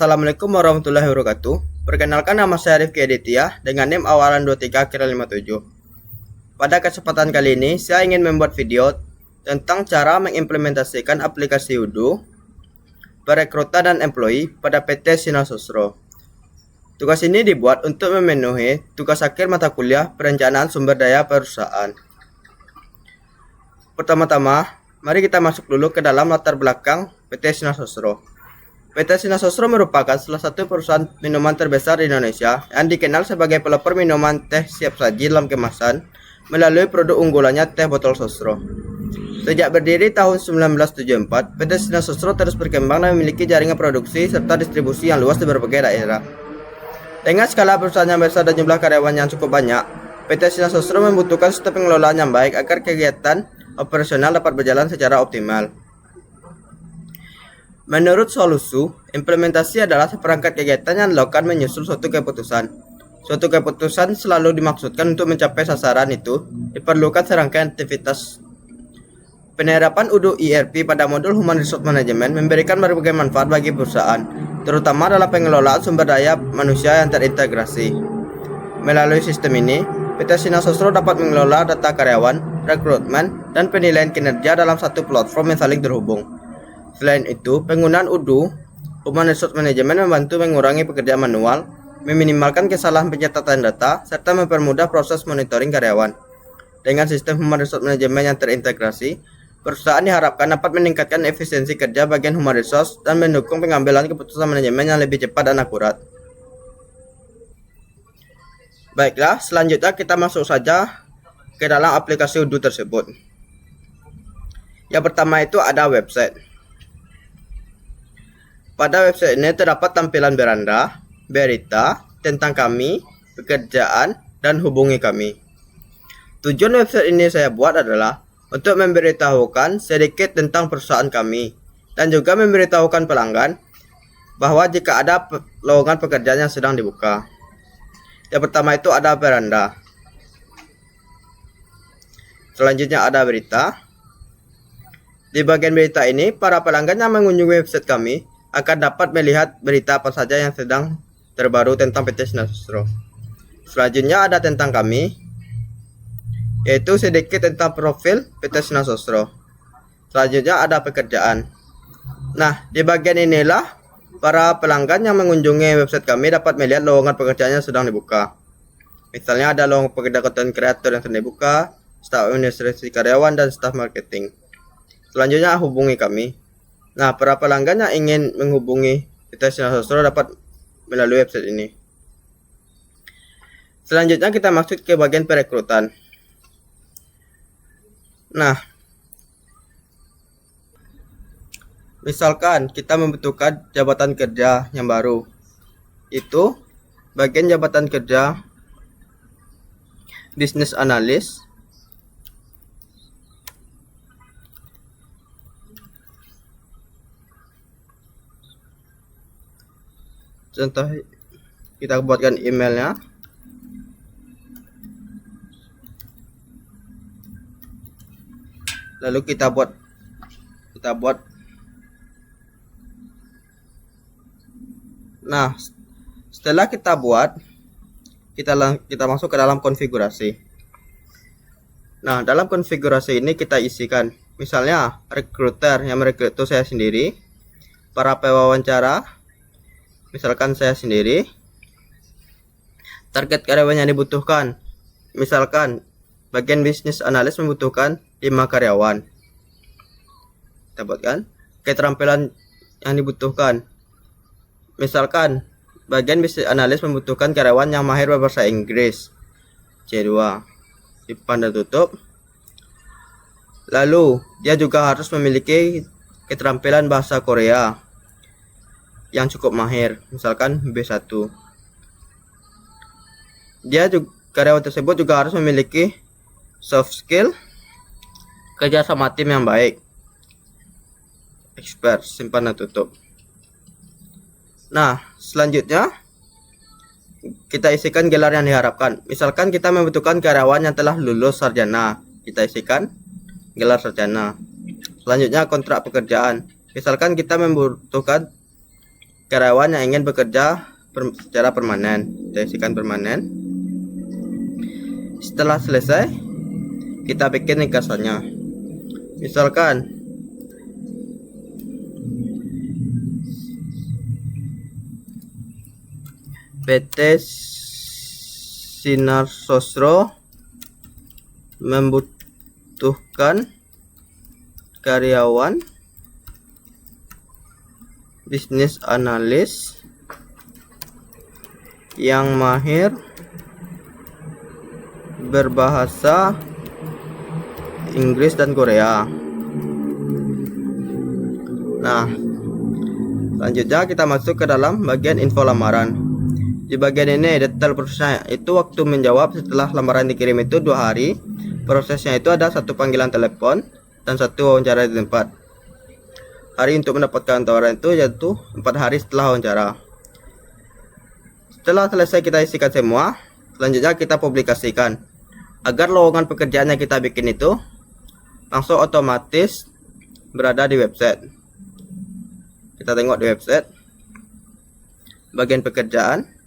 Assalamualaikum warahmatullahi wabarakatuh. Perkenalkan, nama saya Rifki Aditya dengan NIM awalan 23 akhir 57. Pada kesempatan kali ini saya ingin membuat video tentang cara mengimplementasikan aplikasi Odoo perekrutan dan employee pada PT Sinar Sosro. Tugas ini dibuat untuk memenuhi tugas akhir mata kuliah perencanaan sumber daya perusahaan. Pertama-tama, mari kita masuk dulu ke dalam latar belakang PT Sinar Sosro. PT Sinar Sosro merupakan salah satu perusahaan minuman terbesar di Indonesia yang dikenal sebagai pelopor minuman teh siap saji dalam kemasan melalui produk unggulannya teh botol Sosro. Sejak berdiri tahun 1974, PT Sinar Sosro terus berkembang dan memiliki jaringan produksi serta distribusi yang luas di berbagai daerah. Dengan skala perusahaan yang besar dan jumlah karyawan yang cukup banyak, PT Sinar Sosro membutuhkan sistem pengelolaan yang baik agar kegiatan operasional dapat berjalan secara optimal. Menurut Solusu, implementasi adalah seperangkat kegiatan yang dilakukan menyusul suatu keputusan. Suatu keputusan selalu dimaksudkan untuk mencapai sasaran itu, diperlukan serangkaian aktivitas. Penerapan Odoo ERP pada modul Human Resource Management memberikan berbagai manfaat bagi perusahaan, terutama dalam pengelolaan sumber daya manusia yang terintegrasi. Melalui sistem ini, PT Sinar Sosro dapat mengelola data karyawan, rekrutmen, dan penilaian kinerja dalam satu platform yang saling terhubung. Selain itu, penggunaan Odoo Human Resource Management membantu mengurangi pekerjaan manual, meminimalkan kesalahan pencatatan data, serta mempermudah proses monitoring karyawan. Dengan sistem Human Resource Management yang terintegrasi, perusahaan diharapkan dapat meningkatkan efisiensi kerja bagian Human Resource dan mendukung pengambilan keputusan manajemen yang lebih cepat dan akurat. Baiklah, selanjutnya kita masuk saja ke dalam aplikasi Odoo tersebut. Yang pertama itu ada website. Pada website ini terdapat tampilan berita tentang kami, pekerjaan, dan hubungi kami. Tujuan website ini saya buat adalah untuk memberitahukan sedikit tentang perusahaan kami dan juga memberitahukan pelanggan bahwa jika ada lowongan pekerjaan yang sedang dibuka. Yang pertama itu ada beranda. Selanjutnya ada berita. Di bagian berita ini, para pelanggan yang mengunjungi website kami akan dapat melihat berita apa saja yang sedang terbaru tentang PT Sinar Sosro. Selanjutnya ada tentang kami, yaitu sedikit tentang profil PT Sinar Sosro. Selanjutnya ada pekerjaan. Nah, di bagian inilah para pelanggan yang mengunjungi website kami dapat melihat lowongan pekerjaan yang sedang dibuka. Misalnya ada lowongan pekerja konten kreator yang sedang dibuka, staf administrasi karyawan, dan staf marketing. Selanjutnya hubungi kami. Nah, para pelanggan yang ingin menghubungi PT Sinar Sosro dapat melalui website ini. Selanjutnya kita masuk ke bagian perekrutan. Nah, misalkan kita membutuhkan jabatan kerja yang baru. Itu bagian jabatan kerja Business Analyst. Contoh, kita buatkan emailnya. Lalu kita buat nah, setelah kita buat, kita masuk ke dalam konfigurasi. Nah, dalam konfigurasi ini kita isikan misalnya recruiter yang merekrut itu saya sendiri, para pewawancara misalkan saya sendiri, target karyawan yang dibutuhkan misalkan bagian bisnis analis membutuhkan 5 karyawan. Kita buatkan keterampilan yang dibutuhkan, misalkan bagian bisnis analis membutuhkan karyawan yang mahir berbahasa Inggris C2, simpan dan tutup. Lalu dia juga harus memiliki keterampilan bahasa Korea yang cukup mahir, misalkan B1. Karyawan tersebut juga harus memiliki soft skill, kerja sama tim yang baik, expert, simpan dan tutup. Nah, selanjutnya kita isikan gelar yang diharapkan. Misalkan kita membutuhkan karyawan yang telah lulus sarjana, kita isikan gelar sarjana. Selanjutnya kontrak pekerjaan. Misalkan kita membutuhkan karyawan yang ingin bekerja secara permanen. Kita isikan permanen. Setelah selesai, kita bikin ringkasannya. Misalkan PT Sinar Sosro membutuhkan karyawan bisnis analis yang mahir berbahasa Inggris dan Korea. Nah, selanjutnya kita masuk ke dalam bagian info lamaran. Di bagian ini detail prosesnya, itu waktu menjawab setelah lamaran dikirim itu 2 hari. Prosesnya itu ada 1 panggilan telepon dan 1 wawancara di tempat. Hari untuk mendapatkan tawaran itu yaitu 4 hari setelah wawancara. Setelah selesai kita isikan semua, selanjutnya kita publikasikan agar lowongan pekerjaan yang kita bikin itu langsung otomatis berada di website. Kita tengok di website bagian pekerjaan.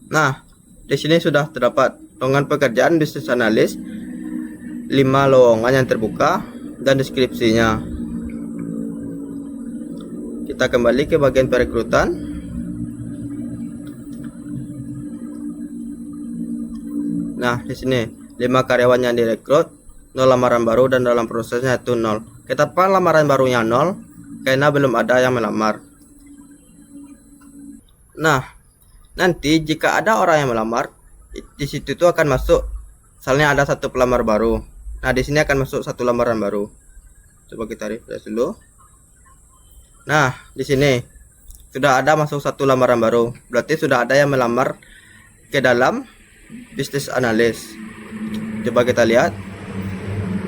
Nah, di sini sudah terdapat lowongan pekerjaan bisnis analis, 5 lowongan yang terbuka dan deskripsinya. Kita kembali ke bagian perekrutan. Nah, di sini 5 karyawan yang direkrut, 0 lamaran baru dan dalam prosesnya itu 0. Kenapa lamaran barunya 0? Karena belum ada yang melamar. Nah, nanti jika ada orang yang melamar, di situ tuh akan masuk, misalnya ada 1 pelamar baru. Nah, di sini akan masuk 1 lamaran baru. Coba kita refresh dulu. Nah, di sini sudah ada masuk 1 lamaran baru. Berarti sudah ada yang melamar ke dalam bisnis analis. Coba kita lihat.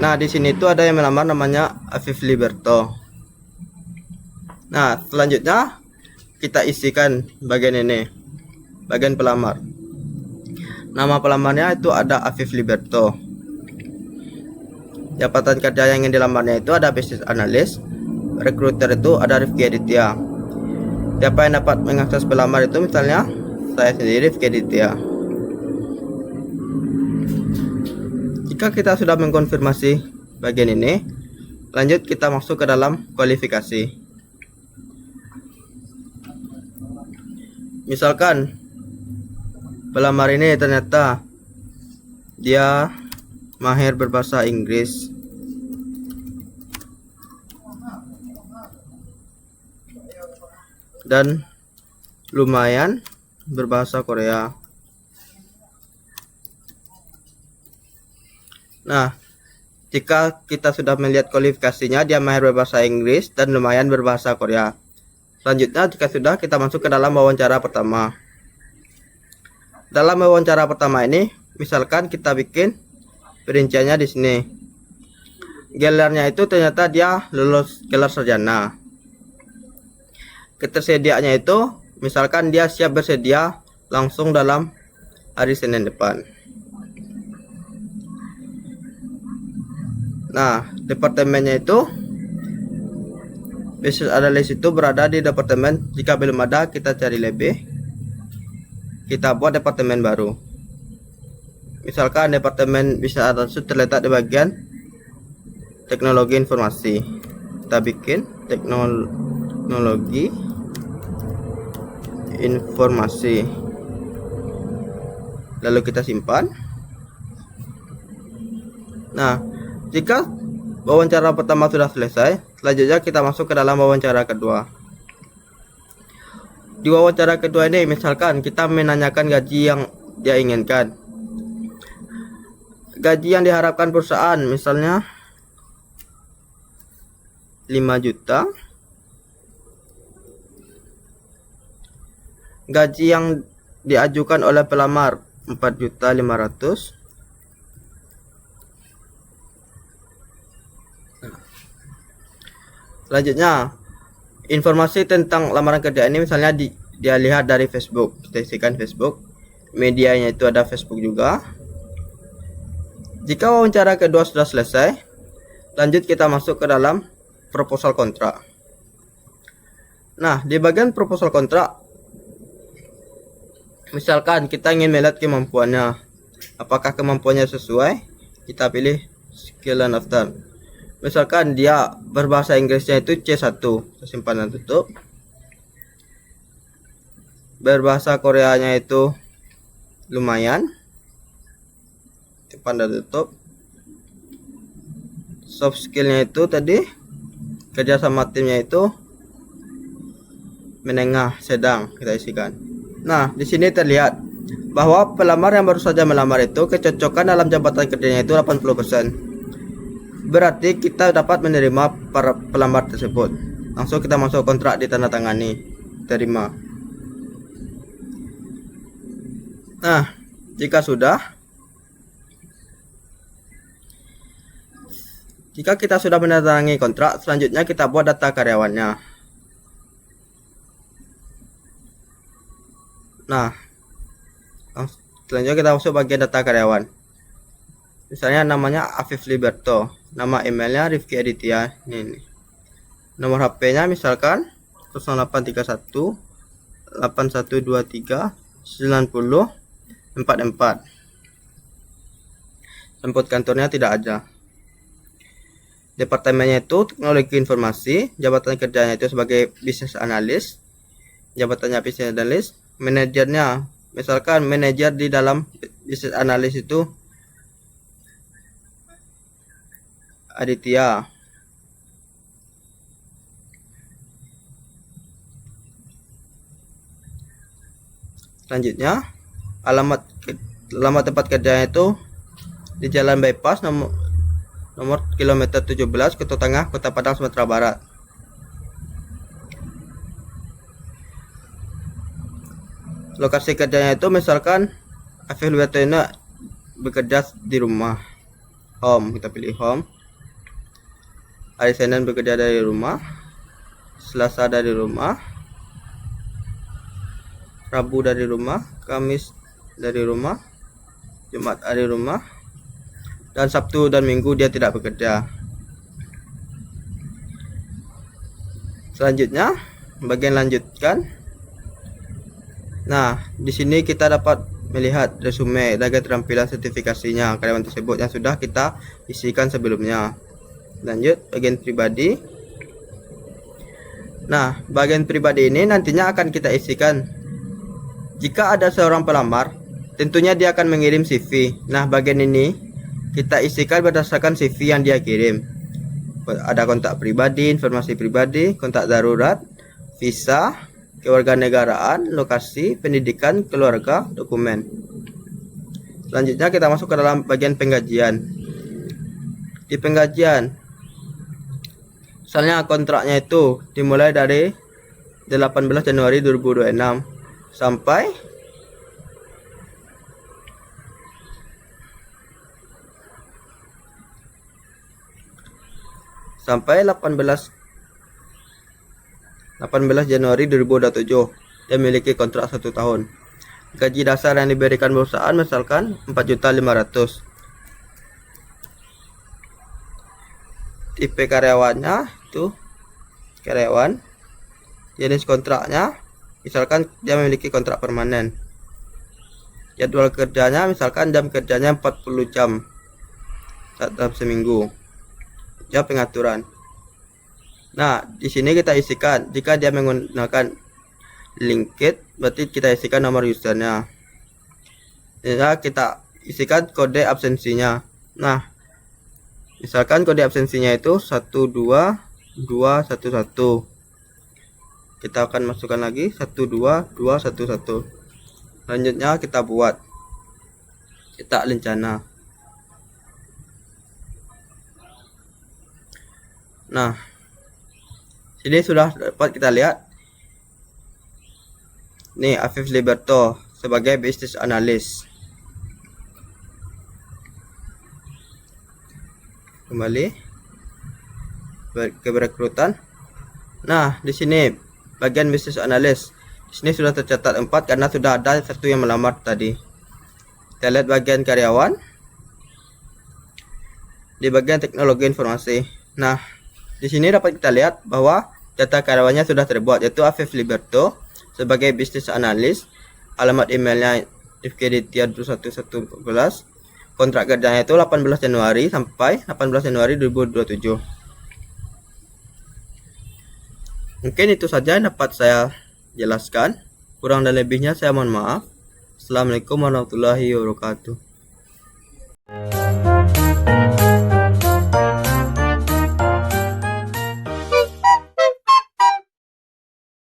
Nah, di sini tuh ada yang melamar namanya Afif Liberto. Nah, selanjutnya kita isikan bagian ini. Bagian pelamar. Nama pelamarnya itu ada Afif Liberto. Jabatan kerja yang ingin dilamarnya itu ada bisnis analis. Rekruter itu ada Rifki Aditya. Siapa yang dapat mengakses pelamar itu, misalnya saya sendiri, Rifki Aditya. Jika kita sudah mengkonfirmasi bagian ini, lanjut kita masuk ke dalam kualifikasi. Misalkan pelamar ini ternyata dia mahir berbahasa Inggris, dan lumayan berbahasa Korea. Nah, jika kita sudah melihat kualifikasinya, dia mahir berbahasa Inggris dan lumayan berbahasa Korea. Selanjutnya, jika sudah, kita masuk ke dalam wawancara pertama. Dalam wawancara pertama ini, misalkan kita bikin perinciannya di sini. Gelarnya itu ternyata dia lulus gelar sarjana. Ketersediaannya itu, misalkan dia siap bersedia langsung dalam hari Senin depan. Nah, departemennya itu bisnis analis itu berada di departemen. Jika belum ada, kita cari lebih. Kita buat departemen baru. Misalkan departemen bisnis analis itu terletak di bagian teknologi informasi. Kita bikin teknologi informasi. Lalu kita simpan. Nah, jika wawancara pertama sudah selesai, selanjutnya kita masuk ke dalam wawancara kedua. Di wawancara kedua ini, misalkan kita menanyakan gaji yang dia inginkan. Gaji yang diharapkan perusahaan, misalnya 5 juta. Gaji yang diajukan oleh pelamar 4.500.000. Selanjutnya, informasi tentang lamaran kerja ini misalnya dia lihat dari Facebook. Kita isikan Facebook. Medianya itu ada Facebook juga. Jika wawancara kedua sudah selesai, lanjut kita masuk ke dalam proposal kontrak. Nah, di bagian proposal kontrak, misalkan kita ingin melihat kemampuannya, apakah kemampuannya sesuai, kita pilih skill and after. Misalkan dia berbahasa Inggrisnya itu C1, simpan dan tutup. Berbahasa Koreanya itu lumayan, simpan dan tutup. Soft skillnya itu tadi kerja sama timnya itu menengah sedang, kita isikan. Nah, di sini terlihat bahwa pelamar yang baru saja melamar itu kecocokan dalam jabatan kerjanya itu 80%. Berarti kita dapat menerima para pelamar tersebut. Langsung kita masuk kontrak, ditandatangani, terima. Nah, jika kita sudah menandatangani kontrak, selanjutnya kita buat data karyawannya. Nah, selanjutnya kita masuk bagian data karyawan. Misalnya namanya Afif Liberto, nama emailnya Rifki Aditya, ini. Nomor HP-nya misalkan 0831 8123 9044. Jemput kantornya tidak ada. Departemennya itu teknologi informasi, jabatan kerjanya itu sebagai business analyst, jabatannya business analyst. Manajernya, misalkan manajer di dalam business analyst itu Aditya. Selanjutnya, alamat tempat kerjanya itu di Jalan Bypass nomor kilometer 17, Kota Tengah, Kota Padang, Sumatera Barat. Lokasi kerjanya itu misalkan Afif Liberto ini bekerja di rumah, home, kita pilih home. Hari Senin bekerja dari rumah, Selasa dari rumah, Rabu dari rumah, Kamis dari rumah, Jumat dari rumah, dan Sabtu dan Minggu dia tidak bekerja. Selanjutnya, bagian lanjutkan. Nah, di sini kita dapat melihat resume dan keterampilan sertifikasinya karyawan tersebut yang sudah kita isikan sebelumnya. Lanjut, bagian pribadi. Nah, bagian pribadi ini nantinya akan kita isikan. Jika ada seorang pelamar, tentunya dia akan mengirim CV. Nah, bagian ini kita isikan berdasarkan CV yang dia kirim. Ada kontak pribadi, informasi pribadi, kontak darurat, visa, kewarganegaraan, lokasi, pendidikan, keluarga, dokumen. Selanjutnya kita masuk ke dalam bagian penggajian. Di penggajian, misalnya kontraknya itu dimulai dari 18 Januari 2026 sampai sampai 18 Januari 2027. Dia memiliki kontrak 1 tahun. Gaji dasar yang diberikan perusahaan misalkan 4.500.000. Tipe karyawannya itu karyawan. Jenis kontraknya misalkan dia memiliki kontrak permanen. Jadwal kerjanya misalkan jam kerjanya 40 jam dalam seminggu. Ya, pengaturan. Nah, di sini kita isikan jika dia menggunakan LinkedIn, berarti kita isikan nomor usernya. Ya, kita isikan kode absensinya. Nah, misalkan kode absensinya itu 12211. Kita akan masukkan lagi 12211. Selanjutnya kita buat cetak lencana. Nah, sini sudah dapat kita lihat. Nih, Afif Liberto sebagai business analyst. Kembali ke perekrutan. Nah, di sini bagian business analyst. Di sini sudah tercatat 4 karena sudah ada satu yang melamar tadi. Kita lihat bagian karyawan. Di bagian teknologi informasi. Nah, di sini dapat kita lihat bahwa data karyawannya sudah terbuat, yaitu Afif Liberto sebagai bisnis analis. Alamat emailnya rifkiditya2114. Kontrak kerjanya itu 18 Januari sampai 18 Januari 2027. Mungkin itu saja yang dapat saya jelaskan. Kurang dan lebihnya saya mohon maaf. Assalamualaikum warahmatullahi wabarakatuh.